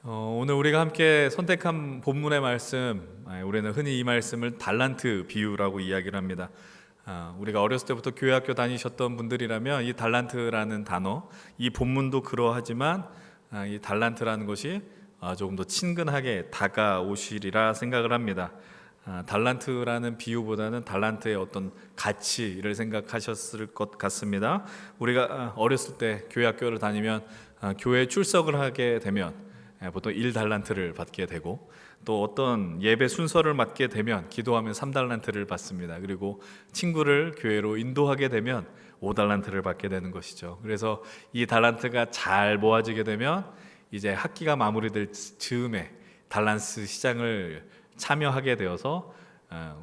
오늘 우리가 함께 선택한 본문의 말씀, 우리는 흔히 이 말씀을 달란트 비유라고 이야기를 합니다. 우리가 어렸을 때부터 교회 학교 다니셨던 분들이라면 이 달란트라는 단어, 이 본문도 그러하지만 이 달란트라는 것이 조금 더 친근하게 다가오시리라 생각을 합니다. 달란트라는 비유보다는 달란트의 어떤 가치를 생각하셨을 것 같습니다. 우리가 어렸을 때 교회 학교를 다니면 교회 출석을 하게 되면 보통 1달란트를 받게 되고, 또 어떤 예배 순서를 맡게 되면 기도하면 3달란트를 받습니다. 그리고 친구를 교회로 인도하게 되면 5달란트를 받게 되는 것이죠. 그래서 이 달란트가 잘 모아지게 되면 이제 학기가 마무리될 즈음에 달란트 시장을 참여하게 되어서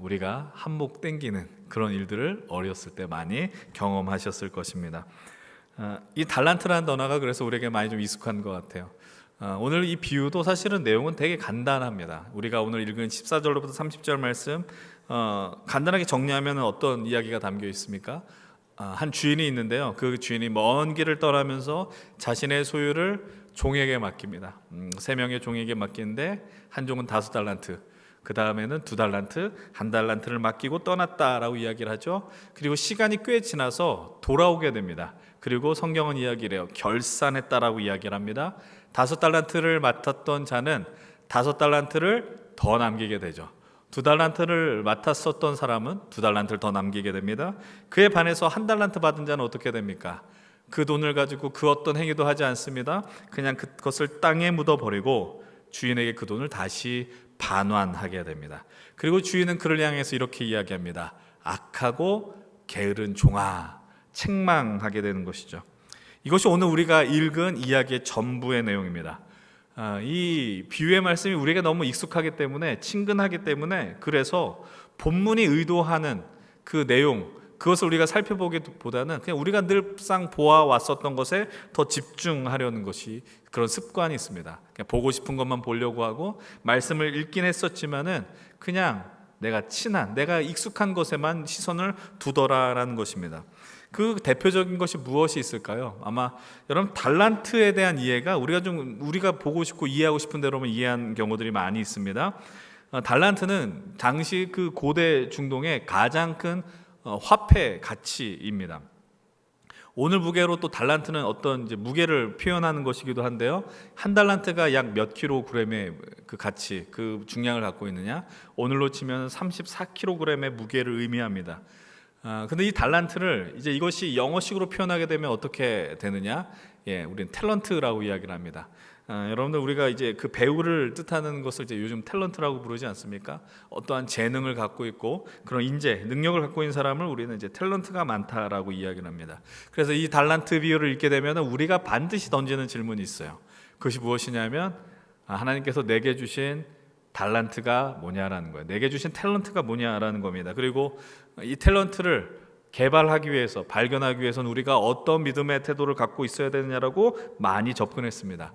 우리가 한몫 땡기는 그런 일들을 어렸을 때 많이 경험하셨을 것입니다. 이 달란트라는 단어가 그래서 우리에게 많이 좀 익숙한 것 같아요. 오늘 이 비유도 사실은 내용은 되게 간단합니다. 우리가 오늘 읽은 14절로부터 30절 말씀 간단하게 정리하면 어떤 이야기가 담겨 있습니까? 한 주인이 있는데요, 그 주인이 먼 길을 떠나면서 자신의 소유를 종에게 맡깁니다. 3명의 종에게 맡기는데 한 종은 5달란트, 그 다음에는 2달란트, 1달란트를 맡기고 떠났다라고 이야기를 하죠. 그리고 시간이 꽤 지나서 돌아오게 됩니다. 그리고 성경은 이야기를 해요. 결산했다라고 이야기를 합니다. 5달란트를 맡았던 자는 5달란트를 더 남기게 되죠. 2달란트를 맡았었던 사람은 2달란트를 더 남기게 됩니다. 그에 반해서 1달란트 받은 자는 어떻게 됩니까? 그 돈을 가지고 그 어떤 행위도 하지 않습니다. 그냥 그것을 땅에 묻어버리고 주인에게 그 돈을 다시 반환하게 됩니다. 그리고 주인은 그를 향해서 이렇게 이야기합니다. 악하고 게으른 종아, 책망하게 되는 것이죠. 이것이 오늘 우리가 읽은 이야기의 전부의 내용입니다. 이 비유의 말씀이 우리에게 너무 익숙하기 때문에, 친근하기 때문에, 그래서 본문이 의도하는 그 내용, 그것을 우리가 살펴보기보다는 그냥 우리가 늘상 보아왔었던 것에 더 집중하려는 것이, 그런 습관이 있습니다. 그냥 보고 싶은 것만 보려고 하고, 말씀을 읽긴 했었지만은 그냥 내가 친한, 내가 익숙한 것에만 시선을 두더라라는 것입니다. 그 대표적인 것이 무엇이 있을까요? 아마 여러분 달란트에 대한 이해가 우리가 보고 싶고 이해하고 싶은 대로만 이해한 경우들이 많이 있습니다. 달란트는 당시 그 고대 중동의 가장 큰 화폐 가치입니다. 오늘 무게로 또 달란트는 어떤 이제 무게를 표현하는 것이기도 한데요, 1달란트가 약 몇 킬로그램의 그 가치, 그 중량을 갖고 있느냐, 오늘로 치면 34kg의 무게를 의미합니다. 근데 이 달란트를 이제 이것이 영어식으로 표현하게 되면 어떻게 되느냐? 우리는 탤런트라고 이야기를 합니다. 여러분들, 우리가 이제 그 배우를 뜻하는 것을 이제 요즘 탤런트라고 부르지 않습니까? 어떠한 재능을 갖고 있고 그런 인재, 능력을 갖고 있는 사람을 우리는 이제 탤런트가 많다라고 이야기를 합니다. 그래서 이 달란트 비유를 읽게 되면 우리가 반드시 던지는 질문이 있어요. 그것이 무엇이냐면, 하나님께서 내게 주신 달란트가 뭐냐라는 거예요. 내게 주신 탤런트가 뭐냐라는 겁니다. 그리고 이 탤런트를 개발하기 위해서, 발견하기 위해서는 우리가 어떤 믿음의 태도를 갖고 있어야 되느냐라고 많이 접근했습니다.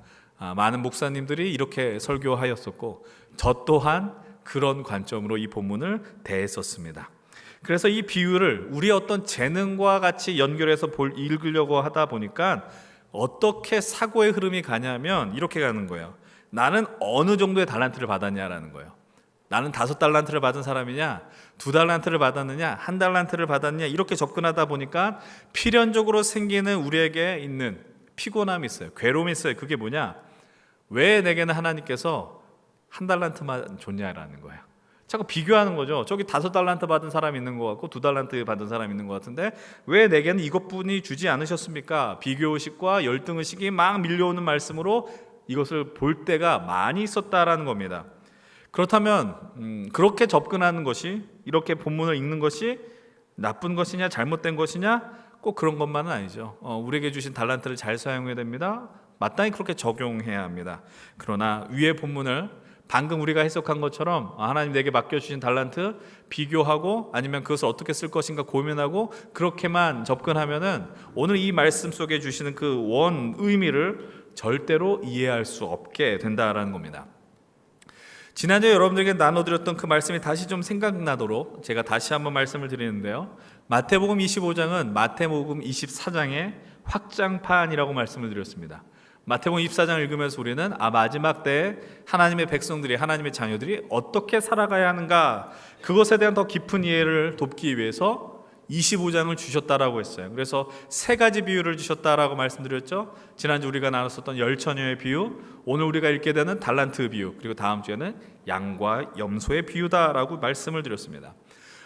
많은 목사님들이 이렇게 설교하였었고, 저 또한 그런 관점으로 이 본문을 대했었습니다. 그래서 이 비유를 우리 어떤 재능과 같이 연결해서 읽으려고 하다 보니까 어떻게 사고의 흐름이 가냐면 이렇게 가는 거예요. 나는 어느 정도의 달란트를 받았냐라는 거예요. 나는 5달란트를 받은 사람이냐, 2달란트를 받았느냐, 1달란트를 받았느냐, 이렇게 접근하다 보니까 필연적으로 생기는 우리에게 있는 피곤함이 있어요. 괴로움이 있어요. 그게 뭐냐? 왜 내게는 하나님께서 1달란트만 줬냐라는 거예요. 자꾸 비교하는 거죠. 저기 5달란트 받은 사람 있는 것 같고 2달란트 받은 사람 있는 것 같은데 왜 내게는 이것뿐이 주지 않으셨습니까? 비교의식과 열등의식이 막 밀려오는 말씀으로 이것을 볼 때가 많이 있었다라는 겁니다. 그렇다면 그렇게 접근하는 것이, 이렇게 본문을 읽는 것이 나쁜 것이냐 잘못된 것이냐, 꼭 그런 것만은 아니죠. 우리에게 주신 달란트를 잘 사용해야 됩니다. 마땅히 그렇게 적용해야 합니다. 그러나 위의 본문을 방금 우리가 해석한 것처럼 하나님 내게 맡겨주신 달란트 비교하고, 아니면 그것을 어떻게 쓸 것인가 고민하고 그렇게만 접근하면은 오늘 이 말씀 속에 주시는 그 원 의미를 절대로 이해할 수 없게 된다라는 겁니다. 지난주에 여러분들에게 나눠드렸던 그 말씀이 다시 좀 생각나도록 제가 다시 한번 말씀을 드리는데요, 마태복음 25장은 마태복음 24장의 확장판이라고 말씀을 드렸습니다. 마태복음 24장 읽으면서 우리는 마지막 때에 하나님의 백성들이, 하나님의 자녀들이 어떻게 살아가야 하는가, 그것에 대한 더 깊은 이해를 돕기 위해서 25장을 주셨다라고 했어요. 그래서 세 가지 비유를 주셨다라고 말씀드렸죠. 지난주 우리가 나눴었던 열처녀의 비유, 오늘 우리가 읽게 되는 달란트 비유, 그리고 다음 주에는 양과 염소의 비유다라고 말씀을 드렸습니다.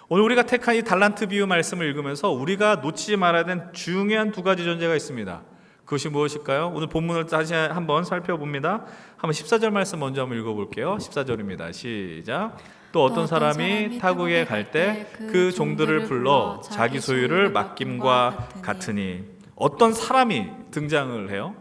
오늘 우리가 택한 이 달란트 비유 말씀을 읽으면서 우리가 놓치지 말아야 되는 중요한 두 가지 전제가 있습니다. 그것이 무엇일까요? 오늘 본문을 다시 한번 살펴봅니다. 한번 14절 말씀 먼저 한번 읽어볼게요. 14절입니다. 시작. 또 어떤 사람이 타국에 갈 때 그 종들을 불러 자기 소유를 맡김과 같으니, 어떤 사람이 등장을 해요.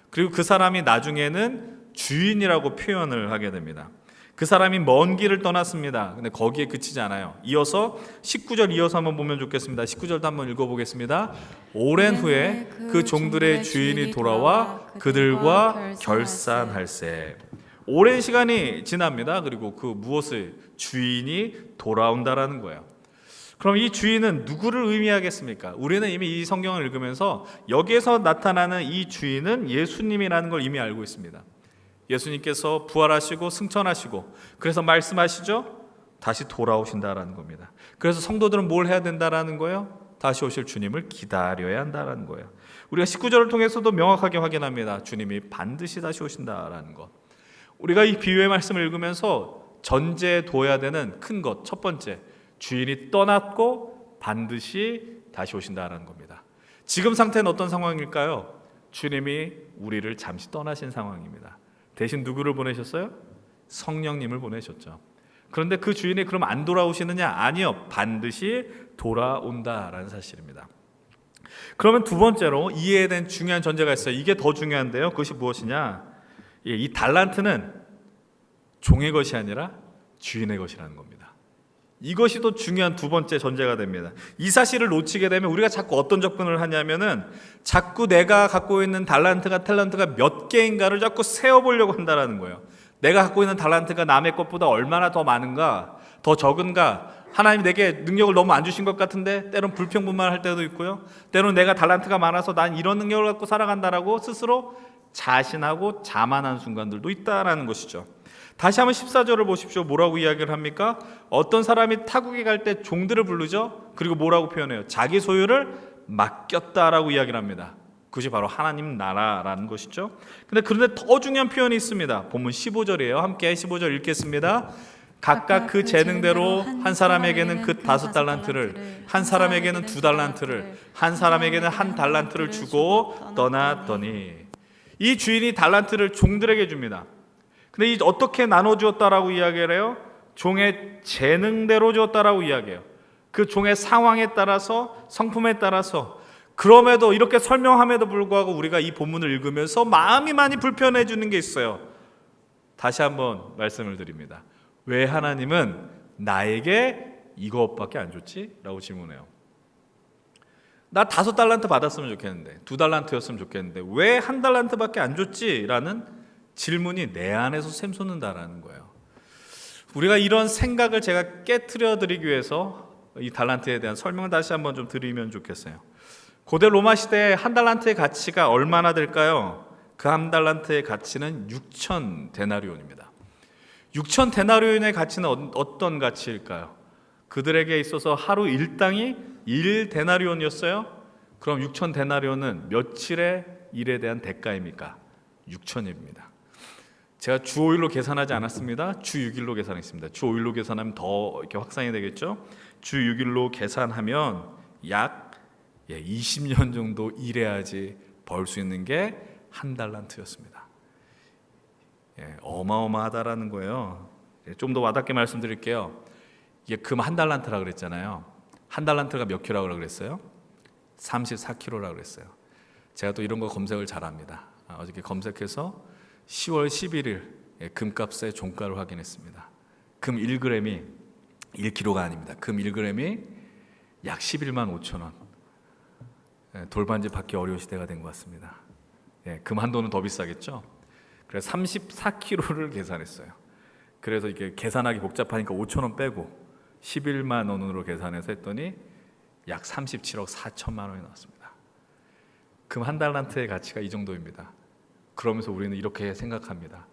그리고 그 사람이 나중에는 주인이라고 표현을 하게 됩니다. 그 사람이 먼 길을 떠났습니다. 근데 거기에 그치지 않아요. 이어서 19절 이어서 한번 보면 좋겠습니다. 19절도 한번 읽어보겠습니다. 오랜 후에 그 종들의 주인이 돌아와 그들과 결산할세. 오랜 시간이 지납니다. 그리고 그 무엇을 주인이 돌아온다라는 거예요. 그럼 이 주인은 누구를 의미하겠습니까? 우리는 이미 이 성경을 읽으면서 여기에서 나타나는 이 주인은 예수님이라는 걸 이미 알고 있습니다. 예수님께서 부활하시고 승천하시고, 그래서 말씀하시죠. 다시 돌아오신다라는 겁니다. 그래서 성도들은 뭘 해야 된다라는 거예요? 다시 오실 주님을 기다려야 한다라는 거예요. 우리가 19절을 통해서도 명확하게 확인합니다. 주님이 반드시 다시 오신다라는 것. 우리가 이 비유의 말씀을 읽으면서 전제둬야 되는 큰 것, 첫 번째, 주인이 떠났고 반드시 다시 오신다라는 겁니다. 지금 상태는 어떤 상황일까요? 주님이 우리를 잠시 떠나신 상황입니다. 대신 누구를 보내셨어요? 성령님을 보내셨죠. 그런데 그 주인이 그럼 안 돌아오시느냐? 아니요, 반드시 돌아온다라는 사실입니다. 그러면 두 번째로 이해에 대한 중요한 전제가 있어요. 이게 더 중요한데요. 그것이 무엇이냐? 이 달란트는 종의 것이 아니라 주인의 것이라는 겁니다. 이것이 또 중요한 두 번째 전제가 됩니다. 이 사실을 놓치게 되면 우리가 자꾸 어떤 접근을 하냐면은 자꾸 내가 갖고 있는 탤런트가 몇 개인가를 자꾸 세어보려고 한다는 거예요. 내가 갖고 있는 달란트가 남의 것보다 얼마나 더 많은가, 더 적은가, 하나님이 내게 능력을 너무 안 주신 것 같은데 때론 불평불만할 때도 있고요. 때론 내가 달란트가 많아서 난 이런 능력을 갖고 살아간다라고 스스로 자신하고 자만한 순간들도 있다라는 것이죠. 다시 한번 14절을 보십시오. 뭐라고 이야기를 합니까? 어떤 사람이 타국에 갈 때 종들을 부르죠. 그리고 뭐라고 표현해요? 자기 소유를 맡겼다라고 이야기를 합니다. 그것이 바로 하나님 나라라는 것이죠. 그런데 더 중요한 표현이 있습니다. 본문 15절이에요. 함께 15절 읽겠습니다. 각각 그 재능대로 한 사람에게는 그 5달란트를, 한 사람에게는 2달란트를, 한 사람에게는 1달란트를 주고 떠났더니, 이 주인이 달란트를 종들에게 줍니다. 근데 이 어떻게 나눠 주었다라고 이야기를 해요? 종의 재능대로 주었다라고 이야기해요. 그 종의 상황에 따라서, 성품에 따라서. 그럼에도 이렇게 설명함에도 불구하고 우리가 이 본문을 읽으면서 마음이 많이 불편해 주는 게 있어요. 다시 한번 말씀을 드립니다. 왜 하나님은 나에게 이것밖에 안 줬지? 라고 질문해요. 나 5달란트 받았으면 좋겠는데, 2달란트였으면 좋겠는데 왜 1달란트밖에 안 줬지? 라는 질문이 내 안에서 샘솟는다라는 거예요. 우리가 이런 생각을 제가 깨트려 드리기 위해서 이 달란트에 대한 설명을 다시 한번 좀 드리면 좋겠어요. 고대 로마 시대에 1달란트의 가치가 얼마나 될까요? 그 1달란트의 가치는 6천 데나리온입니다. 6천 데나리온의 가치는 어떤 가치일까요? 그들에게 있어서 하루 일당이 1데나리온이었어요. 그럼 6천 데나리온은 며칠의 일에 대한 대가입니까? 6천일입니다. 제가 주 5일로 계산하지 않았습니다. 주 6일로 계산했습니다. 주 5일로 계산하면 더 이렇게 확산이 되겠죠. 주 6일로 계산하면 약 20년 정도 일해야지 벌 수 있는 게 1달란트였습니다. 어마어마하다라는 거예요. 좀 더 와닿게 말씀드릴게요. 이게 금 1달란트라 그랬잖아요. 1달란트가 몇 킬로라고 그랬어요? 34kg라고 그랬어요. 제가 또 이런 거 검색을 잘합니다. 어저께 검색해서 10월 11일 금값의 종가를 확인했습니다. 금 1g이 1kg가 아닙니다. 금 1g이 약 11만 5천 원. 돌반지 받기 어려운 시대가 된 것 같습니다. 금 한도는 더 비싸겠죠. 그래서 34kg를 계산했어요. 그래서 이게 계산하기 복잡하니까 5천 원 빼고 11만 원으로 계산해서 했더니 약 37억 4천만 원이 나왔습니다. 금 1달란트의 가치가 이 정도입니다. 그러면서 우리는 이렇게 생각합니다.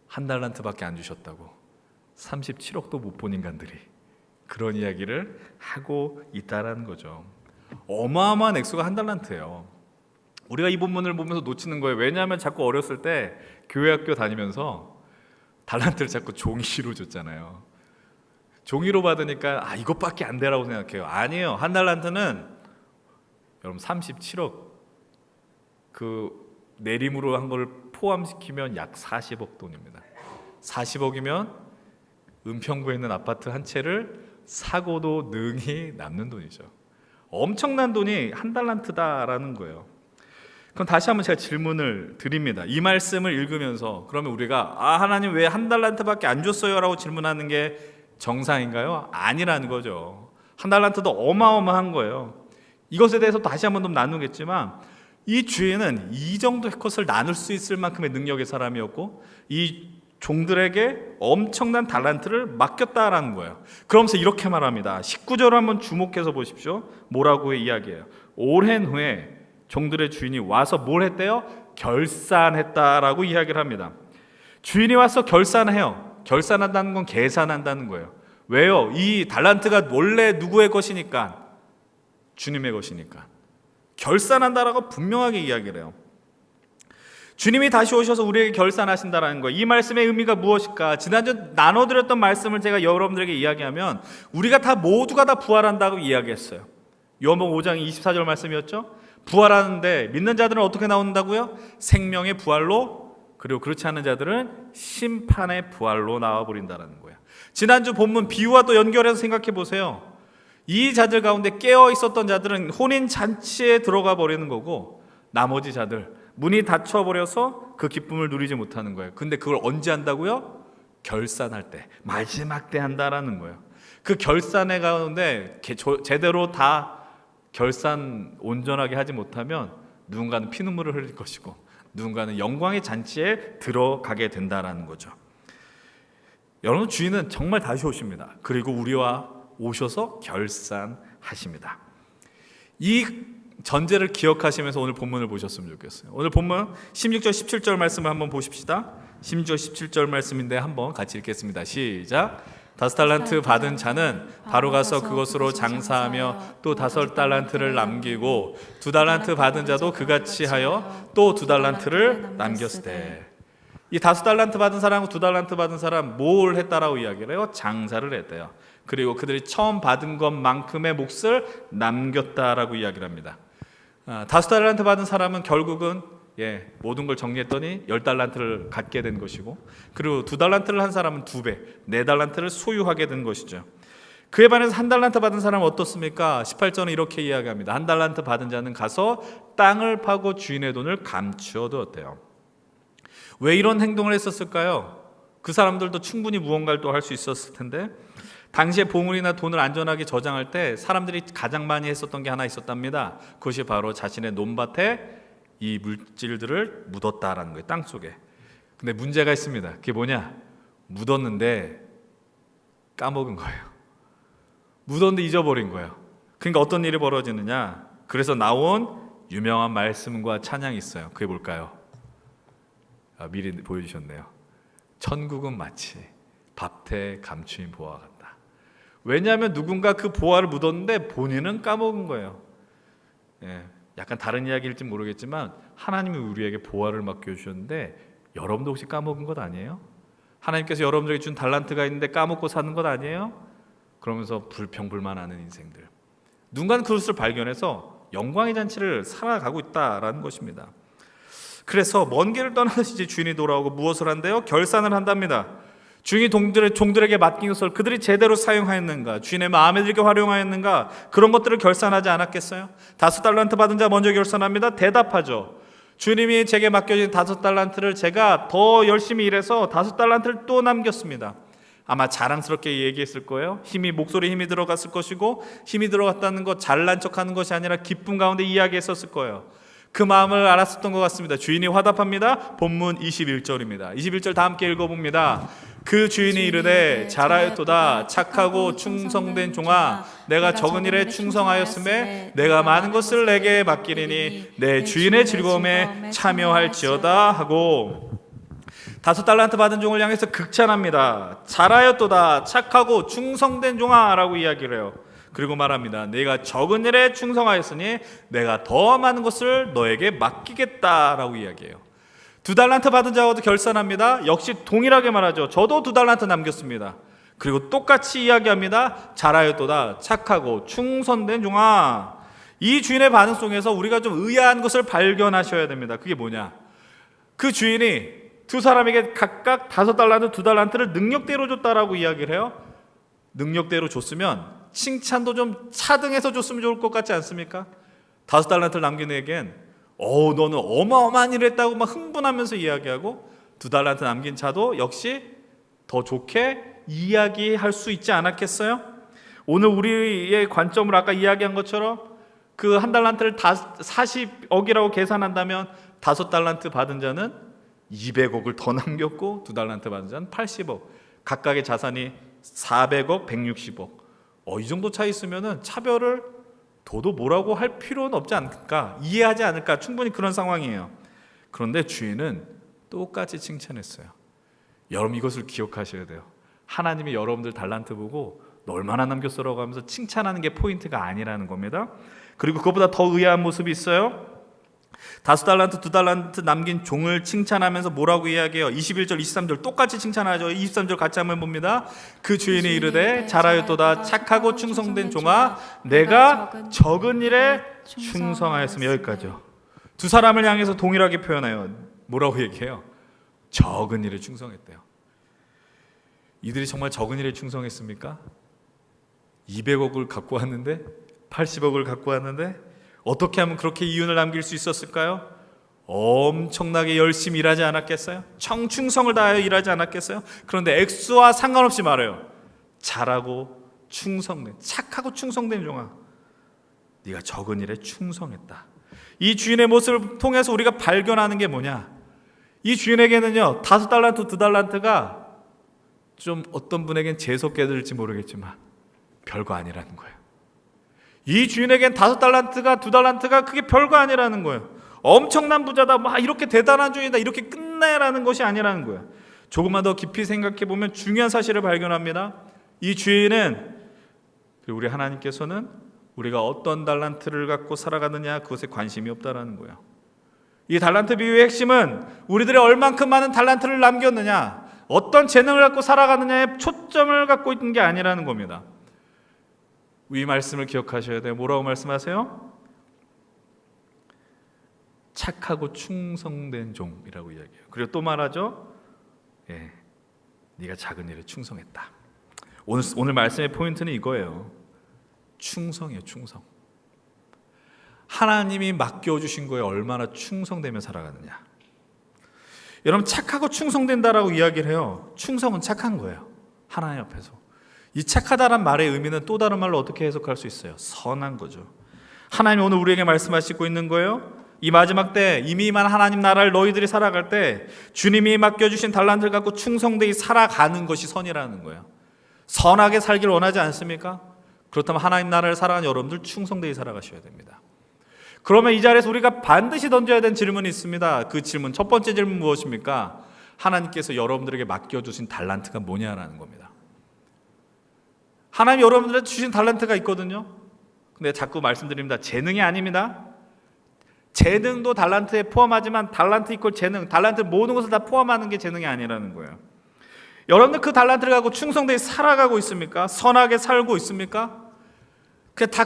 한 달란트밖에 안 주셨다고. 37억도 못 본 인간들이 그런 이야기를 하고 있다라는 거죠. 어마어마한 액수가 한 달란트예요. 우리가 이 본문을 보면서 놓치는 거예요. 왜냐하면 자꾸 어렸을 때 교회 학교 다니면서 달란트를 자꾸 종이로 줬잖아요. 종이로 받으니까 이것밖에 안 되라고 생각해요. 아니에요. 한 달란트는 여러분 37억 그 내림으로 한 걸 포함시키면 약 40억 돈입니다. 40억이면 은평구에 있는 아파트 한 채를 사고도 능히 남는 돈이죠. 엄청난 돈이 한 달란트다라는 거예요. 그럼 다시 한번 제가 질문을 드립니다. 이 말씀을 읽으면서 그러면 우리가 하나님 왜 한 달란트밖에 안 줬어요? 라고 질문하는 게 정상인가요? 아니라는 거죠. 한 달란트도 어마어마한 거예요. 이것에 대해서 다시 한번 좀 나누겠지만 이 주인은 이 정도의 것을 나눌 수 있을 만큼의 능력의 사람이었고 이 종들에게 엄청난 달란트를 맡겼다라는 거예요. 그러면서 이렇게 말합니다. 19절을 한번 주목해서 보십시오. 뭐라고 이야기해요? 오랜 후에 종들의 주인이 와서 뭘 했대요? 결산했다라고 이야기를 합니다. 주인이 와서 결산해요. 결산한다는 건 계산한다는 거예요. 왜요? 이 달란트가 원래 누구의 것이니까? 주님의 것이니까. 결산한다라고 분명하게 이야기를 해요. 주님이 다시 오셔서 우리에게 결산하신다라는 거예요. 이 말씀의 의미가 무엇일까? 지난주 나눠드렸던 말씀을 제가 여러분들에게 이야기하면 우리가 다 모두가 다 부활한다고 이야기했어요. 요한복음 5장 24절 말씀이었죠. 부활하는데 믿는 자들은 어떻게 나온다고요? 생명의 부활로, 그리고 그렇지 않은 자들은 심판의 부활로 나와버린다는 거예요. 지난주 본문 비유와 또 연결해서 생각해 보세요. 이 자들 가운데 깨어 있었던 자들은 혼인 잔치에 들어가 버리는 거고 나머지 자들 문이 닫혀 버려서 그 기쁨을 누리지 못하는 거예요. 근데 그걸 언제 한다고요? 결산할 때, 마지막 때 한다라는 거예요. 그 결산의 가운데 제대로 다 결산 온전하게 하지 못하면 누군가는 피눈물을 흘릴 것이고 누군가는 영광의 잔치에 들어가게 된다라는 거죠. 여러분, 주인은 정말 다시 오십니다. 그리고 우리와 오셔서 결산하십니다. 이 전제를 기억하시면서 오늘 본문을 보셨으면 좋겠어요. 오늘 본문 16절 17절 말씀을 한번 보십시다. 16절 17절 말씀인데 한번 같이 읽겠습니다. 시작. 5달란트 받은 자는 바로 가서 그것으로 장사하며 또 5달란트를 남기고 2달란트 받은 자도 그같이 하여 또 2달란트를 남겼으되. 이 5달란트 받은 사람하고 2달란트 받은 사람 뭘 했다라고 이야기를 해요? 장사를 했대요. 그리고 그들이 처음 받은 것만큼의 몫을 남겼다라고 이야기를 합니다. 5달란트 받은 사람은 결국은 모든 걸 정리했더니 10달란트를 갖게 된 것이고, 그리고 2달란트를 한 사람은 2배, 4달란트를 소유하게 된 것이죠. 그에 반해서 1달란트 받은 사람은 어떻습니까? 18절은 이렇게 이야기합니다. 1달란트 받은 자는 가서 땅을 파고 주인의 돈을 감추어 두었대요. 왜 이런 행동을 했었을까요? 그 사람들도 충분히 무언가를 또 할 수 있었을 텐데, 당시에 보물이나 돈을 안전하게 저장할 때 사람들이 가장 많이 했었던 게 하나 있었답니다. 그것이 바로 자신의 논밭에 이 물질들을 묻었다라는 거예요. 땅 속에. 근데 문제가 있습니다. 그게 뭐냐? 묻었는데 까먹은 거예요. 묻었는데 잊어버린 거예요. 그러니까 어떤 일이 벌어지느냐? 그래서 나온 유명한 말씀과 찬양이 있어요. 그게 뭘까요? 미리 보여주셨네요. 천국은 마치 밭에 감추인 보화와 같다. 왜냐하면 누군가 그 보화를 묻었는데 본인은 까먹은 거예요. 약간 다른 이야기일지 모르겠지만 하나님이 우리에게 보화를 맡겨주셨는데 여러분도 혹시 까먹은 것 아니에요? 하나님께서 여러분들에게 준 달란트가 있는데 까먹고 사는 것 아니에요? 그러면서 불평불만하는 인생들. 누군가는 그것을 발견해서 영광의 잔치를 살아가고 있다라는 것입니다. 그래서 먼 길을 떠나듯이 주인이 돌아오고 무엇을 한대요? 결산을 한답니다. 주인이 종들에게 맡긴 것을 그들이 제대로 사용하였는가, 주인의 마음에 들게 활용하였는가, 그런 것들을 결산하지 않았겠어요? 5달란트 받은 자 먼저 결산합니다. 대답하죠. 주님이 제게 맡겨진 5달란트를 제가 더 열심히 일해서 5달란트를 또 남겼습니다. 아마 자랑스럽게 얘기했을 거예요. 목소리에 힘이 들어갔을 것이고, 힘이 들어갔다는 것, 잘난 척하는 것이 아니라 기쁨 가운데 이야기했었을 거예요. 그 마음을 알았었던 것 같습니다. 주인이 화답합니다. 본문 21절입니다. 21절 다 함께 읽어봅니다. 그 주인이 이르되 잘하였도다 착하고 충성된 종아 내가 적은 일에 충성하였음에 내가 많은 것을 내게 맡기리니 내 주인의 즐거움에 참여할지어다 하고 5달란트 받은 종을 향해서 극찬합니다. 잘하였도다 착하고 충성된 종아 라고 이야기를 해요. 그리고 말합니다. 내가 적은 일에 충성하였으니 내가 더 많은 것을 너에게 맡기겠다라고 이야기해요. 2달란트 받은 자와도 결산합니다. 역시 동일하게 말하죠. 저도 2달란트 남겼습니다. 그리고 똑같이 이야기합니다. 잘하였도다 착하고 충성된 종아. 이 주인의 반응 속에서 우리가 좀 의아한 것을 발견하셔야 됩니다. 그게 뭐냐? 그 주인이 두 사람에게 각각 5달란트 2달란트를 능력대로 줬다라고 이야기를 해요. 능력대로 줬으면 칭찬도 좀 차등해서 줬으면 좋을 것 같지 않습니까? 5달란트를 남긴 애겐 너는 어마어마한 일을 했다고 막 흥분하면서 이야기하고 2달란트 남긴 자도 역시 더 좋게 이야기할 수 있지 않았겠어요? 오늘 우리의 관점을 아까 이야기한 것처럼 그 1달란트를 다 40억이라고 계산한다면 5달란트 받은 자는 200억을 더 남겼고 2달란트 받은 자는 80억, 각각의 자산이 400억, 160억. 이 정도 차이 있으면은 차별을 도도 뭐라고 할 필요는 없지 않을까, 이해하지 않을까, 충분히 그런 상황이에요. 그런데 주인은 똑같이 칭찬했어요. 여러분 이것을 기억하셔야 돼요. 하나님이 여러분들 달란트 보고 너 얼마나 남겼어라고 하면서 칭찬하는 게 포인트가 아니라는 겁니다. 그리고 그것보다 더 의아한 모습이 있어요. 5달란트 2달란트 남긴 종을 칭찬하면서 뭐라고 이야기해요? 21절 23절 똑같이 칭찬하죠. 23절 같이 한번 봅니다. 그 주인이 이르되 잘하였도다 착하고 충성된 종아 내가 적은 일에 충성하였으면. 여기까지요. 두 사람을 향해서 동일하게 표현해요. 뭐라고 얘기해요? 적은 일에 충성했대요. 이들이 정말 적은 일에 충성했습니까? 200억을 갖고 왔는데 80억을 갖고 왔는데 어떻게 하면 그렇게 이윤을 남길 수 있었을까요? 엄청나게 열심히 일하지 않았겠어요? 청충성을 다하여 일하지 않았겠어요? 그런데 액수와 상관없이 말해요. 잘하고 충성된, 착하고 충성된 종아 네가 적은 일에 충성했다. 이 주인의 모습을 통해서 우리가 발견하는 게 뭐냐? 이 주인에게는요 5달란트 2달란트가 좀 어떤 분에겐 재수없게 들을지 모르겠지만 별거 아니라는 거예요. 이 주인에겐 5달란트가 2달란트가 그게 별거 아니라는 거예요. 엄청난 부자다, 막 이렇게 대단한 주인이다, 이렇게 끝내라는 것이 아니라는 거예요. 조금만 더 깊이 생각해 보면 중요한 사실을 발견합니다. 이 주인은, 우리 하나님께서는 우리가 어떤 달란트를 갖고 살아가느냐 그것에 관심이 없다라는 거예요. 이 달란트 비유의 핵심은 우리들이 얼만큼 많은 달란트를 남겼느냐, 어떤 재능을 갖고 살아가느냐에 초점을 갖고 있는 게 아니라는 겁니다. 이 말씀을 기억하셔야 돼요. 뭐라고 말씀하세요? 착하고 충성된 종이라고 이야기해요. 그리고 또 말하죠. 네가 작은 일에 충성했다. 오늘 말씀의 포인트는 이거예요. 충성이에요. 충성. 하나님이 맡겨주신 거에 얼마나 충성되며 살아가느냐. 여러분 착하고 충성된다라고 이야기를 해요. 충성은 착한 거예요. 하나님 앞에서. 이 착하다란 말의 의미는 또 다른 말로 어떻게 해석할 수 있어요? 선한 거죠. 하나님이 오늘 우리에게 말씀하시고 있는 거예요. 이 마지막 때 이미 임한 하나님 나라를 너희들이 살아갈 때 주님이 맡겨주신 달란트를 갖고 충성되이 살아가는 것이 선이라는 거예요. 선하게 살기를 원하지 않습니까? 그렇다면 하나님 나라를 살아가는 여러분들 충성되이 살아가셔야 됩니다. 그러면 이 자리에서 우리가 반드시 던져야 되는 질문이 있습니다. 그 질문, 첫 번째 질문 무엇입니까? 하나님께서 여러분들에게 맡겨주신 달란트가 뭐냐라는 겁니다. 하나님이 여러분들한테 주신 달란트가 있거든요. 근데 자꾸 말씀드립니다. 재능이 아닙니다. 재능도 달란트에 포함하지만 달란트 이퀄 재능, 달란트 모든 것을 다 포함하는 게 재능이 아니라는 거예요. 여러분들 그 달란트를 갖고 충성되이 살아가고 있습니까? 선하게 살고 있습니까?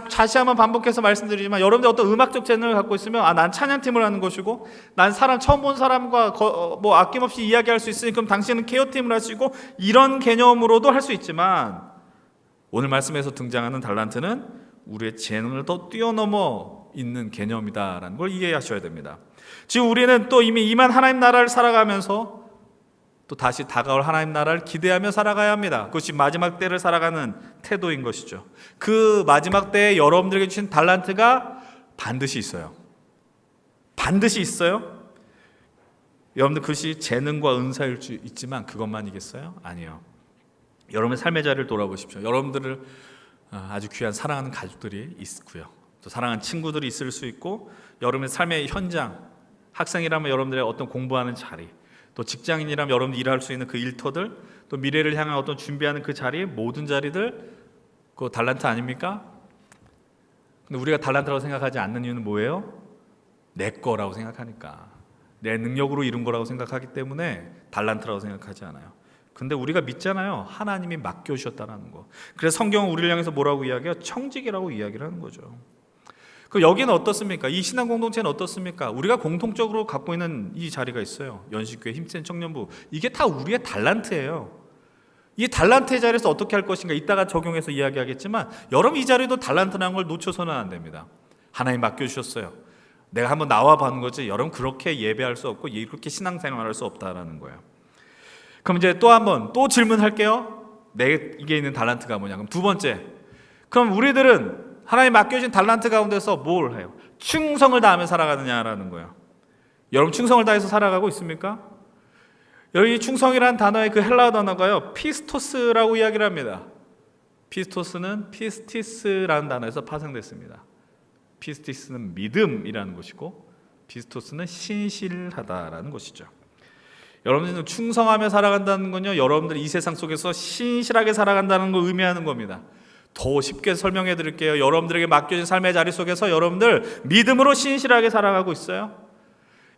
다시 한번 반복해서 말씀드리지만 여러분들 어떤 음악적 재능을 갖고 있으면 난 찬양팀을 하는 것이고 난 처음 본 사람과 아낌없이 이야기할 수 있으니 그럼 당신은 케어팀을 하시고 이런 개념으로도 할 수 있지만 오늘 말씀에서 등장하는 달란트는 우리의 재능을 더 뛰어넘어 있는 개념이다라는 걸 이해하셔야 됩니다. 지금 우리는 또 이미 임한 하나님 나라를 살아가면서 또 다시 다가올 하나님 나라를 기대하며 살아가야 합니다. 그것이 마지막 때를 살아가는 태도인 것이죠. 그 마지막 때에 여러분들에게 주신 달란트가 반드시 있어요. 반드시 있어요. 여러분들 그것이 재능과 은사일 수 있지만 그것만이겠어요? 아니요. 여러분의 삶의 자리를 돌아보십시오. 여러분들을 아주 귀한 사랑하는 가족들이 있고요, 또 사랑하는 친구들이 있을 수 있고, 여러분의 삶의 현장, 학생이라면 여러분들의 어떤 공부하는 자리, 또 직장인이라면 여러분들 일할 수 있는 그 일터들, 또 미래를 향한 어떤 준비하는 그 자리, 모든 자리들, 그거 달란트 아닙니까? 근데 우리가 달란트라고 생각하지 않는 이유는 뭐예요? 내 거라고 생각하니까, 내 능력으로 이룬 거라고 생각하기 때문에 달란트라고 생각하지 않아요. 근데 우리가 믿잖아요. 하나님이 맡겨주셨다는 거. 그래서 성경은 우리를 향해서 뭐라고 이야기해요? 청직이라고 이야기를 하는 거죠. 그 여기는 어떻습니까? 이 신앙 공동체는 어떻습니까? 우리가 공통적으로 갖고 있는 이 자리가 있어요. 연식교회, 힘센 청년부. 이게 다 우리의 달란트예요. 이 달란트의 자리에서 어떻게 할 것인가 이따가 적용해서 이야기하겠지만, 여러분 이 자리도 달란트라는 걸 놓쳐서는 안 됩니다. 하나님 맡겨주셨어요. 내가 한번 나와 봐는 거지, 여러분 그렇게 예배할 수 없고 그렇게 신앙생활할 수 없다라는 거예요. 그럼 이제 또 한번 또 질문할게요. 이게 있는 달란트가 뭐냐? 그럼 두 번째, 그럼 우리들은 하나님 맡겨진 달란트 가운데서 뭘 해요? 충성을 다하며 살아가느냐라는 거예요. 여러분 충성을 다해서 살아가고 있습니까? 여기 충성이라는 단어의 그 헬라어 단어가요, 피스토스라고 이야기를 합니다. 피스토스는 피스티스라는 단어에서 파생됐습니다. 피스티스는 믿음이라는 것이고, 피스토스는 신실하다라는 것이죠. 여러분들은 충성하며 살아간다는 건요, 여러분들이 이 세상 속에서 신실하게 살아간다는 걸 의미하는 겁니다. 더 쉽게 설명해 드릴게요. 여러분들에게 맡겨진 삶의 자리 속에서 여러분들 믿음으로 신실하게 살아가고 있어요?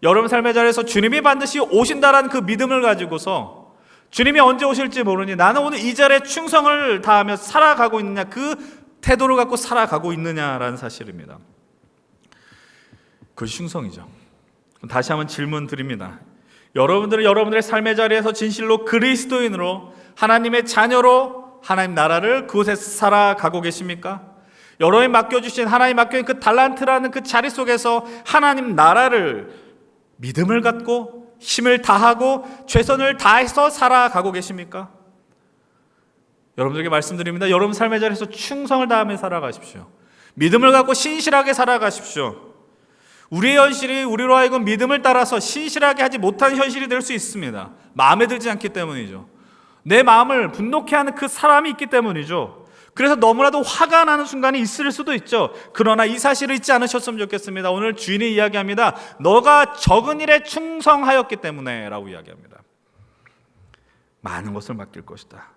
여러분 삶의 자리에서 주님이 반드시 오신다라는 그 믿음을 가지고서, 주님이 언제 오실지 모르니 나는 오늘 이 자리에 충성을 다하며 살아가고 있느냐, 그 태도를 갖고 살아가고 있느냐라는 사실입니다. 그것이 충성이죠. 다시 한번 질문 드립니다. 여러분들은 여러분들의 삶의 자리에서 진실로 그리스도인으로, 하나님의 자녀로 하나님 나라를 그곳에서 살아가고 계십니까? 여러분이 맡겨주신, 하나님 맡겨진 그 달란트라는 그 자리 속에서 하나님 나라를 믿음을 갖고 힘을 다하고 최선을 다해서 살아가고 계십니까? 여러분들에게 말씀드립니다. 여러분 삶의 자리에서 충성을 다하며 살아가십시오. 믿음을 갖고 신실하게 살아가십시오. 우리의 현실이 우리로 하여금 믿음을 따라서 신실하게 하지 못한 현실이 될 수 있습니다. 마음에 들지 않기 때문이죠. 내 마음을 분노케 하는 그 사람이 있기 때문이죠. 그래서 너무나도 화가 나는 순간이 있을 수도 있죠. 그러나 이 사실을 잊지 않으셨으면 좋겠습니다. 오늘 주인이 이야기합니다. 너가 적은 일에 충성하였기 때문에 라고 이야기합니다. 많은 것을 맡길 것이다.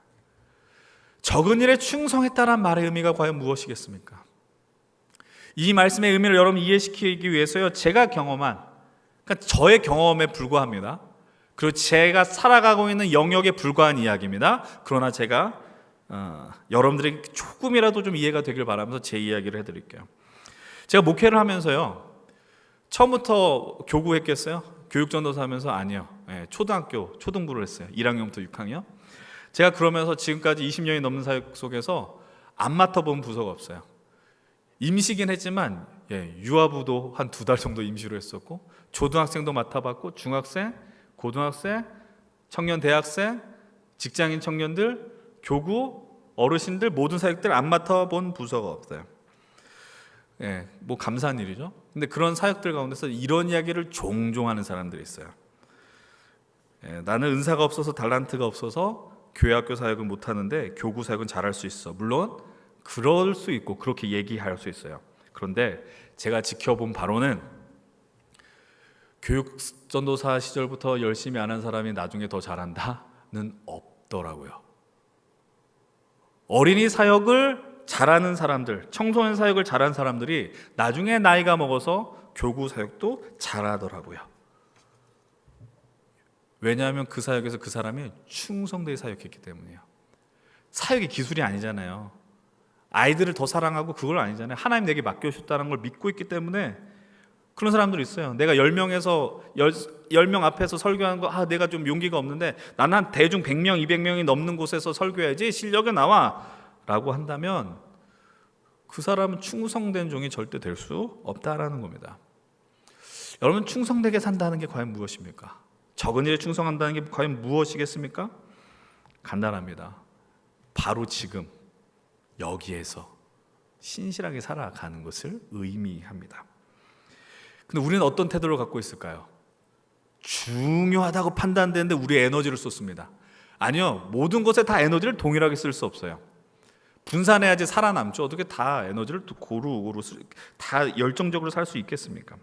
적은 일에 충성했다란 말의 의미가 과연 무엇이겠습니까? 이 말씀의 의미를 여러분 이해시키기 위해서요, 제가 경험한, 그러니까 저의 경험에 불과합니다. 그리고 제가 살아가고 있는 영역에 불과한 이야기입니다. 그러나 제가 여러분들에게 조금이라도 좀 이해가 되길 바라면서 제 이야기를 해드릴게요. 제가 목회를 하면서요, 처음부터 교구했겠어요? 교육전도사 하면서 아니요. 초등학교, 초등부를 했어요. 1학년부터 6학년. 제가 그러면서 지금까지 20년이 넘는 사역 속에서 안 맡아본 부서가 없어요. 임시긴 했지만 유아부도 한 2달 정도 임시로 했었고, 초등학생도 맡아봤고, 중학생, 고등학생, 청년 대학생, 직장인 청년들, 교구, 어르신들, 모든 사역들 안 맡아본 부서가 없어요. 뭐 감사한 일이죠. 근데 그런 사역들 가운데서 이런 이야기를 종종 하는 사람들이 있어요. 나는 은사가 없어서, 달란트가 없어서 교회학교 사역을 못하는데 교구 사역은 잘할 수 있어. 물론 그럴 수 있고 그렇게 얘기할 수 있어요. 그런데 제가 지켜본 바로는 교육전도사 시절부터 열심히 안 한 사람이 나중에 더 잘한다는 없더라고요. 어린이 사역을 잘하는 사람들, 청소년 사역을 잘하는 사람들이 나중에 나이가 먹어서 교구 사역도 잘하더라고요. 왜냐하면 그 사역에서 그 사람이 충성되게 사역했기 때문이에요. 사역이 기술이 아니잖아요. 아이들을 더 사랑하고 그걸 아니잖아요. 하나님 내게 맡겨주셨다는 걸 믿고 있기 때문에 그런 사람들이 있어요. 내가 10명 앞에서 설교하는 거 내가 좀 용기가 없는데 나는 한 대중 100명, 200명이 넘는 곳에서 설교해야지 실력이 나와 라고 한다면 그 사람은 충성된 종이 절대 될 수 없다라는 겁니다. 여러분, 충성되게 산다는 게 과연 무엇입니까? 적은 일에 충성한다는 게 과연 무엇이겠습니까? 간단합니다. 바로 지금 여기에서 신실하게 살아가는 것을 의미합니다. 근데 우리는 어떤 태도를 갖고 있을까요? 중요하다고 판단되는데 우리 에너지를 쏟습니다. 아니요, 모든 것에 다 에너지를 동일하게 쓸 수 없어요. 분산해야지 살아남죠. 어떻게 다 에너지를 고루고루 다 열정적으로 살 수 있겠습니까?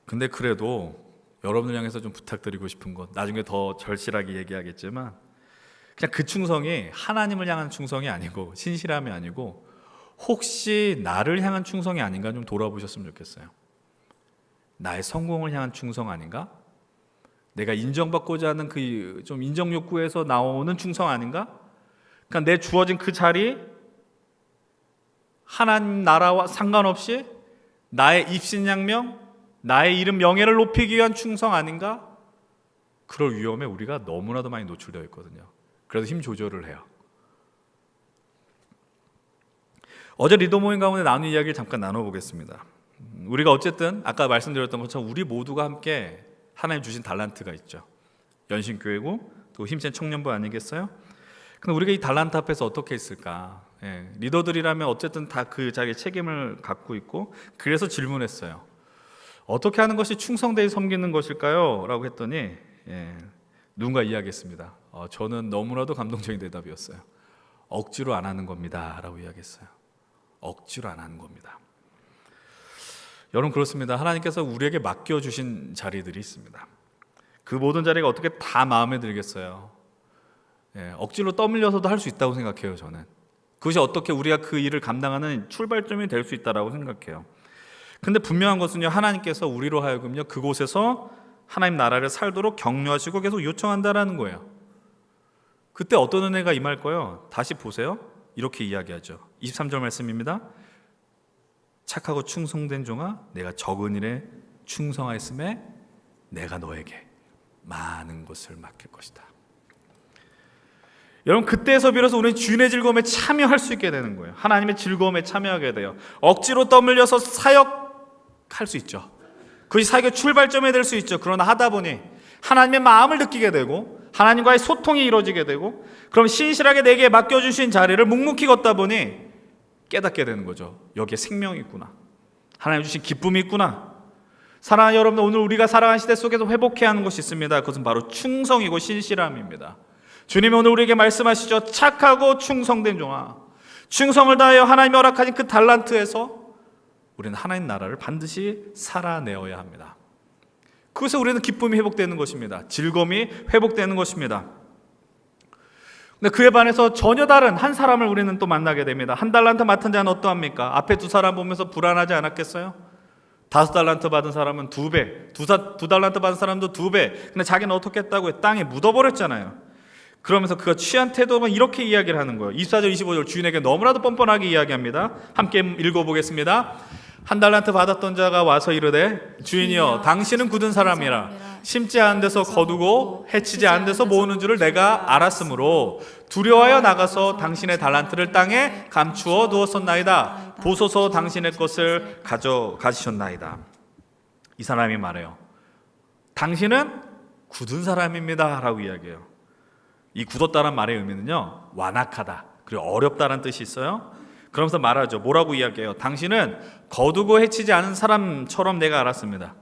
근데 그래도 여러분을 향해서 좀 부탁드리고 싶은 것, 나중에 더 절실하게 얘기하겠지만 그냥 그 충성이 하나님을 향한 충성이 아니고 신실함이 아니고 혹시 나를 향한 충성이 아닌가 좀 돌아보셨으면 좋겠어요. 나의 성공을 향한 충성 아닌가? 내가 인정받고자 하는 그 좀 인정 욕구에서 나오는 충성 아닌가? 그러니까 내 주어진 그 자리, 하나님 나라와 상관없이 나의 입신양명, 나의 이름 명예를 높이기 위한 충성 아닌가? 그럴 위험에 우리가 너무나도 많이 노출되어 있거든요. 그래서 힘 조절을 해요. 어제 리더 모임 가운데 나눈 이야기를 잠깐 나눠보겠습니다. 우리가 어쨌든 아까 말씀드렸던 것처럼 우리 모두가 함께 하나님 주신 달란트가 있죠. 연신교회고 또 힘센 청년부 아니겠어요? 근데 우리가 이 달란트 앞에서 어떻게 있을까? 리더들이라면 어쨌든 다 그 자기의 책임을 갖고 있고 그래서 질문했어요. 어떻게 하는 것이 충성되이 섬기는 것일까요? 라고 했더니 누군가 이야기했습니다. 저는 너무나도 감동적인 대답이었어요. 억지로 안 하는 겁니다 라고 이야기했어요. 억지로 안 하는 겁니다. 여러분 그렇습니다. 하나님께서 우리에게 맡겨주신 자리들이 있습니다. 그 모든 자리가 어떻게 다 마음에 들겠어요? 억지로 떠밀려서도 할 수 있다고 생각해요. 저는 그것이 어떻게 우리가 그 일을 감당하는 출발점이 될 수 있다고 생각해요. 근데 분명한 것은요, 하나님께서 우리로 하여금요 그곳에서 하나님 나라를 살도록 격려하시고 계속 요청한다라는 거예요. 그때 어떤 은혜가 임할 거예요? 다시 보세요. 이렇게 이야기하죠. 23절 말씀입니다. 착하고 충성된 종아, 내가 적은 일에 충성하였음에 내가 너에게 많은 것을 맡길 것이다. 여러분 그때에서 비로소 우리는 주인의 즐거움에 참여할 수 있게 되는 거예요. 하나님의 즐거움에 참여하게 돼요. 억지로 떠밀려서 사역할 수 있죠. 그것이 사역의 출발점이 될 수 있죠. 그러나 하다 보니 하나님의 마음을 느끼게 되고 하나님과의 소통이 이루어지게 되고 그럼 신실하게 내게 맡겨주신 자리를 묵묵히 걷다 보니 깨닫게 되는 거죠. 여기에 생명이 있구나. 하나님 주신 기쁨이 있구나. 사랑하는 여러분, 오늘 우리가 살아가는 시대 속에서 회복해야 하는 것이 있습니다. 그것은 바로 충성이고 신실함입니다. 주님이 오늘 우리에게 말씀하시죠. 착하고 충성된 종아, 충성을 다하여 하나님이 허락하신 그 달란트에서 우리는 하나님 나라를 반드시 살아내어야 합니다. 그것에 우리는 기쁨이 회복되는 것입니다. 즐거움이 회복되는 것입니다. 근데 그에 반해서 전혀 다른 한 사람을 우리는 또 만나게 됩니다. 한 달란트 맡은 자는 어떠합니까? 앞에 두 사람 보면서 불안하지 않았겠어요? 5달란트 받은 사람은 2배, 2달란트 받은 사람도 2배. 근데 자기는 어떻게 했다고요? 땅에 묻어버렸잖아요. 그러면서 그가 취한 태도가 이렇게 이야기를 하는 거예요. 24절 25절 주인에게 너무나도 뻔뻔하게 이야기합니다. 함께 읽어보겠습니다. 1달란트 받았던 자가 와서 이르되 주인이여 당신은 굳은 사람이라 심지 않은 데서 거두고 해치지 않은 데서 모으는 줄을 내가 알았으므로 두려워하여 나가서 당신의 달란트를 땅에 감추어 두었었나이다. 보소서 당신의 것을 가져가시셨나이다. 이 사람이 말해요. 당신은 굳은 사람입니다 라고 이야기해요. 이 굳었다는 말의 의미는요, 완악하다 그리고 어렵다는 뜻이 있어요. 그러면서 말하죠. 뭐라고 이야기해요? 당신은 거두고 해치지 않은 사람처럼 내가 알았습니다.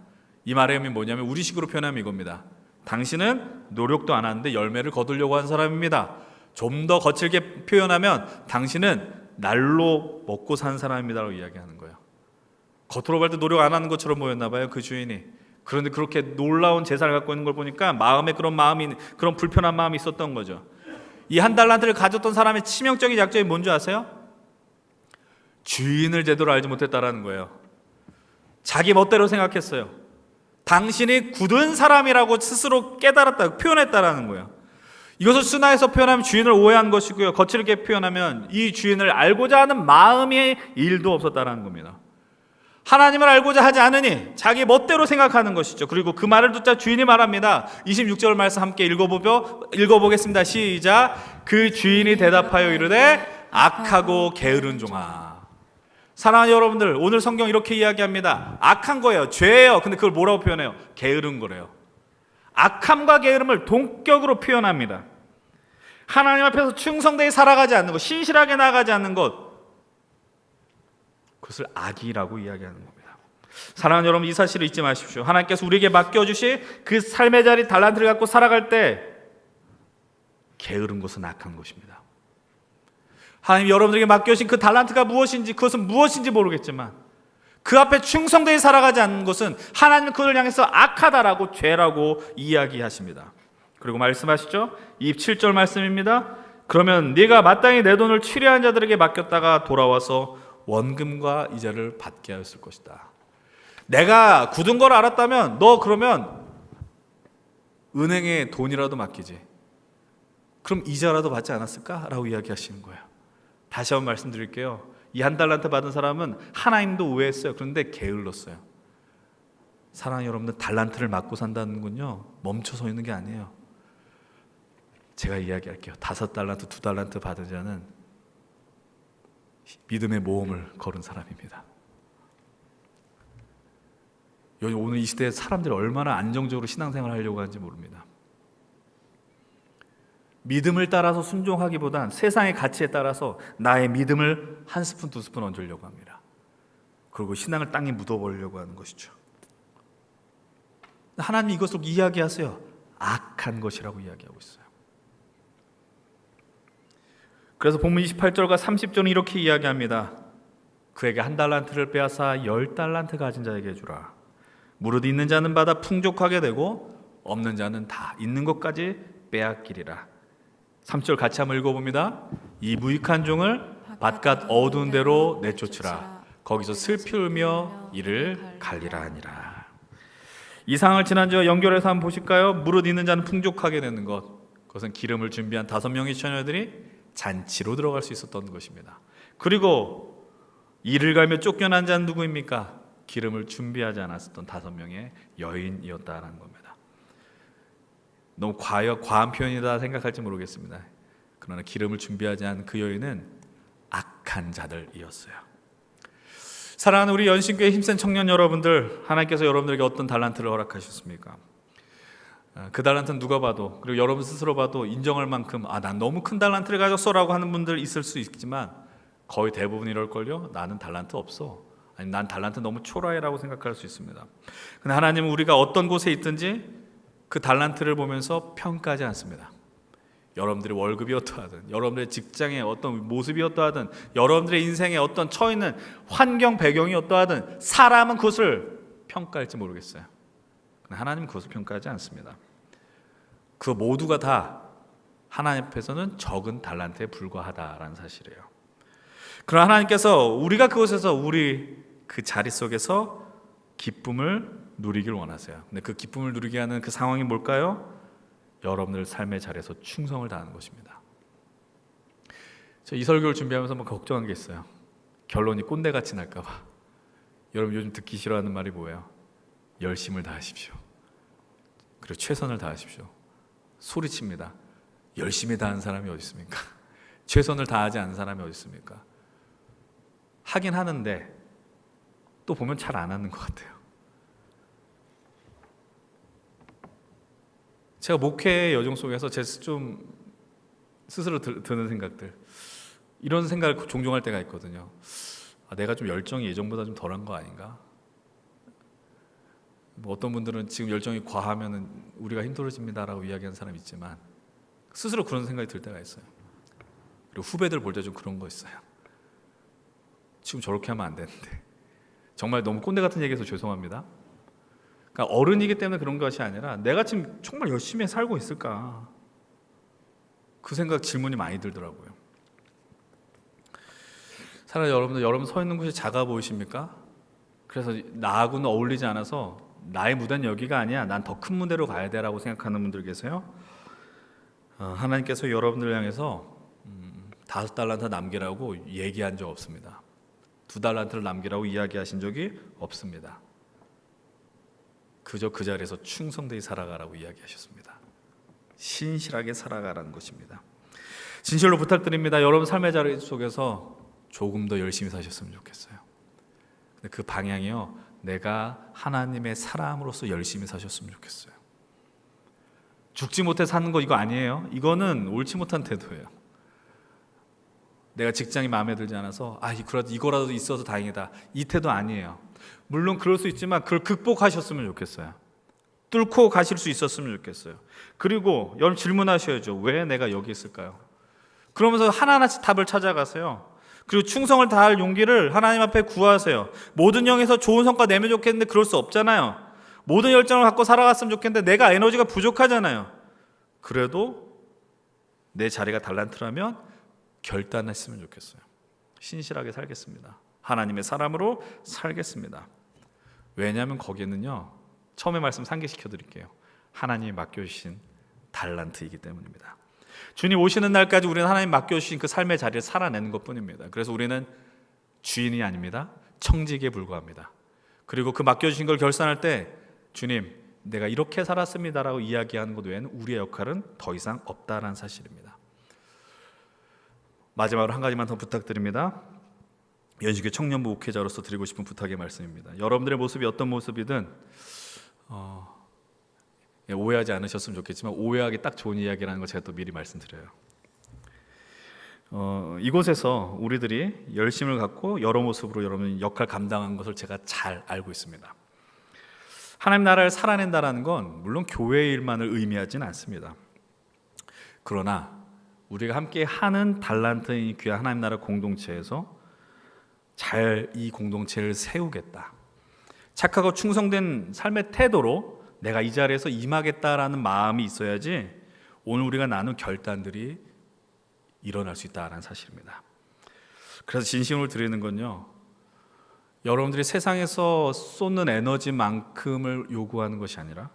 이 말의 의미는 뭐냐면 우리식으로 표현하면 이겁니다. 당신은 노력도 안 하는데 열매를 거두려고 한 사람입니다. 좀 더 거칠게 표현하면 당신은 날로 먹고 산 사람입니다라고 이야기하는 거예요. 겉으로 볼 때 노력 안 하는 것처럼 보였나 봐요, 그 주인이. 그런데 그렇게 놀라운 재산을 갖고 있는 걸 보니까 마음에 그런 불편한 마음이 있었던 거죠. 이 1달란트를 가졌던 사람의 치명적인 약점이 뭔지 아세요? 주인을 제대로 알지 못했다라는 거예요. 자기 멋대로 생각했어요. 당신이 굳은 사람이라고 스스로 깨달았다, 표현했다라는 거예요. 이것을 순화해서 표현하면 주인을 오해한 것이고요. 거칠게 표현하면 이 주인을 알고자 하는 마음의 일도 없었다라는 겁니다. 하나님을 알고자 하지 않으니 자기 멋대로 생각하는 것이죠. 그리고 그 말을 듣자 주인이 말합니다. 26절 말씀 함께 읽어보겠습니다. 시작. 그 주인이 대답하여 이르되 악하고 게으른 종아. 사랑하는 여러분들, 오늘 성경 이렇게 이야기합니다. 악한 거예요. 죄예요. 근데 그걸 뭐라고 표현해요? 게으른 거래요. 악함과 게으름을 동격으로 표현합니다. 하나님 앞에서 충성되이 살아가지 않는 것, 신실하게 나아가지 않는 것, 그것을 악이라고 이야기하는 겁니다. 사랑하는 여러분, 이 사실을 잊지 마십시오. 하나님께서 우리에게 맡겨주신 그 삶의 자리 달란트를 갖고 살아갈 때 게으른 것은 악한 것입니다. 하나님 여러분들에게 맡겨주신 그 달란트가 무엇인지, 그것은 무엇인지 모르겠지만 그 앞에 충성되게 살아가지 않는 것은 하나님은 그를 향해서 악하다라고, 죄라고 이야기하십니다. 그리고 말씀하시죠. 27절 말씀입니다. 그러면 네가 마땅히 내 돈을 취리한 자들에게 맡겼다가 돌아와서 원금과 이자를 받게 하였을 것이다. 내가 굳은 걸 알았다면 너 그러면 은행에 돈이라도 맡기지. 그럼 이자라도 받지 않았을까? 라고 이야기하시는 거예요. 다시 한번 말씀드릴게요. 이 한 달란트 받은 사람은 하나님도 우회했어요. 그런데 게을렀어요. 사랑하는 여러분들, 달란트를 맡고 산다는 건요, 멈춰 서 있는 게 아니에요. 제가 이야기할게요. 5달란트, 2달란트 받은 자는 믿음의 모험을 걸은 사람입니다. 오늘 이 시대에 사람들이 얼마나 안정적으로 신앙생활을 하려고 하는지 모릅니다. 믿음을 따라서 순종하기보단 세상의 가치에 따라서 나의 믿음을 한 스푼, 2스푼 얹으려고 합니다. 그리고 신앙을 땅에 묻어버리려고 하는 것이죠. 하나님이 이것을 이야기하세요. 악한 것이라고 이야기하고 있어요. 그래서 본문 28절과 30절은 이렇게 이야기합니다. 그에게 1달란트를 빼앗아 10달란트 가진 자에게 주라. 무릇 있는 자는 받아 풍족하게 되고 없는 자는 다 있는 것까지 빼앗기리라. 3절 같이 한번 읽어봅니다. 이 무익한 종을 바깥 어두운 데로 내쫓으라. 거기서 슬피 울며 이를 갈리라 하니라. 이 상황을 지난주와 연결해서 한번 보실까요? 무릇 있는 자는 풍족하게 되는 것, 그것은 기름을 준비한 5명의 처녀들이 잔치로 들어갈 수 있었던 것입니다. 그리고 이를 갈며 쫓겨난 자는 누구입니까? 기름을 준비하지 않았었던 5명의 여인이었다라는 겁니다. 너무 과한 표현이다 생각할지 모르겠습니다. 그러나 기름을 준비하지 않은 그 여인은 악한 자들이었어요. 사랑하는 우리 연신교회 힘센 청년 여러분들, 하나님께서 여러분들에게 어떤 달란트를 허락하셨습니까? 그 달란트는 누가 봐도, 그리고 여러분 스스로 봐도 인정할 만큼 난 너무 큰 달란트를 가졌어 라고 하는 분들 있을 수 있지만 거의 대부분 이럴걸요. 나는 달란트 없어. 아니, 난 달란트 너무 초라해 라고 생각할 수 있습니다. 근데 하나님은 우리가 어떤 곳에 있든지 그 달란트를 보면서 평가하지 않습니다. 여러분들의 월급이 어떠하든, 여러분들의 직장의 어떤 모습이 어떠하든, 여러분들의 인생의 어떤 처해있는 환경 배경이 어떠하든 사람은 그것을 평가할지 모르겠어요. 하나님은 그것을 평가하지 않습니다. 그 모두가 다 하나님 앞에서는 적은 달란트에 불과하다라는 사실이에요. 그러나 하나님께서 우리가 그곳에서 우리 그 자리 속에서 기쁨을 누리길 원하세요. 근데 그 기쁨을 누리게 하는 그 상황이 뭘까요? 여러분들 삶의 자리에서 충성을 다하는 것입니다. 저 이 설교를 준비하면서 한번 걱정한 게 있어요. 결론이 꼰대같이 날까 봐. 여러분 요즘 듣기 싫어하는 말이 뭐예요? 열심을 다하십시오. 그리고 최선을 다하십시오. 소리칩니다. 열심히 다하는 사람이 어디 있습니까? 최선을 다하지 않는 사람이 어디 있습니까? 하긴 하는데 또 보면 잘 안 하는 것 같아요. 제가 목회의 여정 속에서 제 좀 스스로 드는 생각들, 이런 생각을 종종 할 때가 있거든요. 내가 좀 열정이 예전보다 좀 덜한 거 아닌가? 뭐 어떤 분들은 지금 열정이 과하면 우리가 힘들어집니다라고 이야기하는 사람이 있지만 스스로 그런 생각이 들 때가 있어요. 그리고 후배들 볼 때 좀 그런 거 있어요. 지금 저렇게 하면 안 되는데. 정말 너무 꼰대 같은 얘기해서 죄송합니다. 그러니까 어른이기 때문에 그런 것이 아니라 내가 지금 정말 열심히 살고 있을까? 그 생각, 질문이 많이 들더라고요. 사랑하는 여러분들, 여러분 서 있는 곳이 작아 보이십니까? 그래서 나하고는 어울리지 않아서 나의 무대는 여기가 아니야, 난 더 큰 무대로 가야 돼 라고 생각하는 분들 계세요. 하나님께서 여러분들을 향해서 5달란트 남기라고 얘기한 적 없습니다. 2달란트를 남기라고 이야기하신 적이 없습니다. 그저 그 자리에서 충성되게 살아가라고 이야기하셨습니다. 신실하게 살아가라는 것입니다. 진실로 부탁드립니다. 여러분 삶의 자리 속에서 조금 더 열심히 사셨으면 좋겠어요. 근데 그 방향이요, 내가 하나님의 사람으로서 열심히 사셨으면 좋겠어요. 죽지 못해 사는 거 이거 아니에요. 이거는 옳지 못한 태도예요. 내가 직장이 마음에 들지 않아서 이거라도 있어서 다행이다, 이 태도 아니에요. 물론 그럴 수 있지만 그걸 극복하셨으면 좋겠어요. 뚫고 가실 수 있었으면 좋겠어요. 그리고 여러분 질문하셔야죠. 왜 내가 여기 있을까요? 그러면서 하나하나씩 답을 찾아가세요. 그리고 충성을 다할 용기를 하나님 앞에 구하세요. 모든 영에서 좋은 성과 내면 좋겠는데 그럴 수 없잖아요. 모든 열정을 갖고 살아갔으면 좋겠는데 내가 에너지가 부족하잖아요. 그래도 내 자리가 달란트라면 결단했으면 좋겠어요. 신실하게 살겠습니다. 하나님의 사람으로 살겠습니다. 왜냐하면 거기에는요, 처음에 말씀 상기시켜 드릴게요. 하나님이 맡겨주신 달란트이기 때문입니다. 주님 오시는 날까지 우리는 하나님 맡겨주신 그 삶의 자리를 살아내는 것뿐입니다. 그래서 우리는 주인이 아닙니다. 청지기에 불과합니다. 그리고 그 맡겨주신 걸 결산할 때 주님 내가 이렇게 살았습니다라고 이야기하는 것 외에는 우리의 역할은 더 이상 없다라는 사실입니다. 마지막으로 한 가지만 더 부탁드립니다. 연식의 청년부 목회자로서 드리고 싶은 부탁의 말씀입니다. 여러분들의 모습이 어떤 모습이든 오해하지 않으셨으면 좋겠지만 오해하기 딱 좋은 이야기라는 걸 제가 또 미리 말씀드려요. 이곳에서 우리들이 열심을 갖고 여러 모습으로 여러분 역할 감당한 것을 제가 잘 알고 있습니다. 하나님 나라를 살아낸다라는 건 물론 교회의 일만을 의미하지는 않습니다. 그러나 우리가 함께 하는 달란트인 귀한 하나님 나라 공동체에서 잘 이 공동체를 세우겠다. 착하고 충성된 삶의 태도로 내가 이 자리에서 임하겠다라는 마음이 있어야지 오늘 우리가 나눈 결단들이 일어날 수 있다는 사실입니다. 그래서 진심으로 드리는 건요, 여러분들이 세상에서 쏟는 에너지만큼을 요구하는 것이 아니라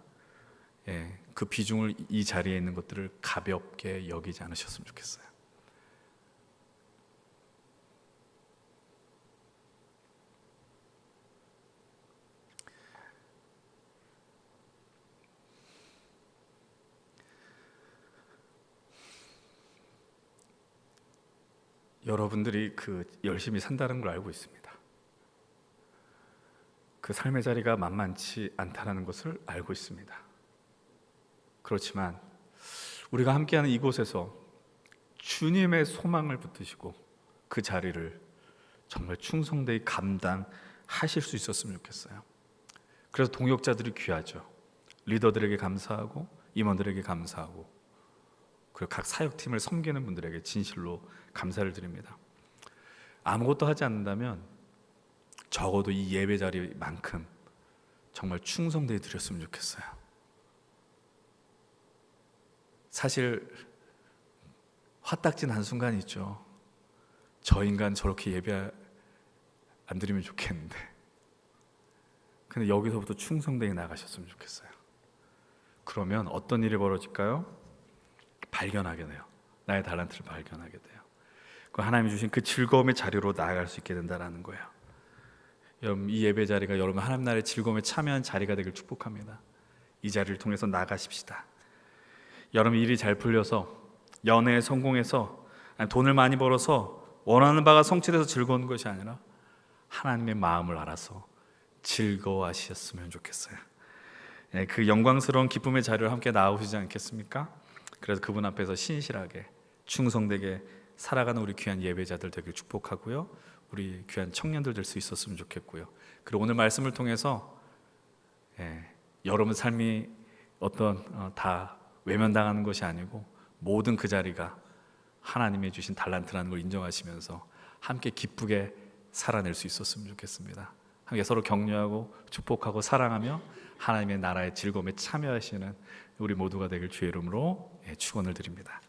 그 비중을 이 자리에 있는 것들을 가볍게 여기지 않으셨으면 좋겠어요. 여러분들이 그 열심히 산다는 걸 알고 있습니다. 그 삶의 자리가 만만치 않다는 것을 알고 있습니다. 그렇지만 우리가 함께하는 이곳에서 주님의 소망을 붙드시고 그 자리를 정말 충성되이 감당하실 수 있었으면 좋겠어요. 그래서 동역자들이 귀하죠. 리더들에게 감사하고 임원들에게 감사하고 그리고 각 사역팀을 섬기는 분들에게 진실로 감사를 드립니다. 아무것도 하지 않는다면 적어도 이 예배 자리만큼 정말 충성되이 드렸으면 좋겠어요. 사실 화딱진 한순간이 있죠. 저 인간 저렇게 예배 안 드리면 좋겠는데, 근데 여기서부터 충성되이 나가셨으면 좋겠어요. 그러면 어떤 일이 벌어질까요? 발견하게 돼요. 나의 달란트를 발견하게 돼요. 그 하나님이 주신 그 즐거움의 자리로 나아갈 수 있게 된다는 거예요. 여러분, 이 예배 자리가 여러분 하나님 나라의 즐거움에 참여한 자리가 되길 축복합니다. 이 자리를 통해서 나가십시다. 여러분 일이 잘 풀려서, 연애에 성공해서, 돈을 많이 벌어서 원하는 바가 성취돼서 즐거운 것이 아니라 하나님의 마음을 알아서 즐거워하셨으면 좋겠어요. 그 영광스러운 기쁨의 자리를 함께 나오시지 않겠습니까? 그래서 그분 앞에서 신실하게 충성되게 살아가는 우리 귀한 예배자들 되길 축복하고요. 우리 귀한 청년들 될 수 있었으면 좋겠고요. 그리고 오늘 말씀을 통해서 여러분 삶이 다 외면당하는 것이 아니고 모든 그 자리가 하나님의 주신 달란트라는 걸 인정하시면서 함께 기쁘게 살아낼 수 있었으면 좋겠습니다. 함께 서로 격려하고 축복하고 사랑하며 하나님의 나라의 즐거움에 참여하시는 우리 모두가 되길 주의 이름으로 축원을 드립니다.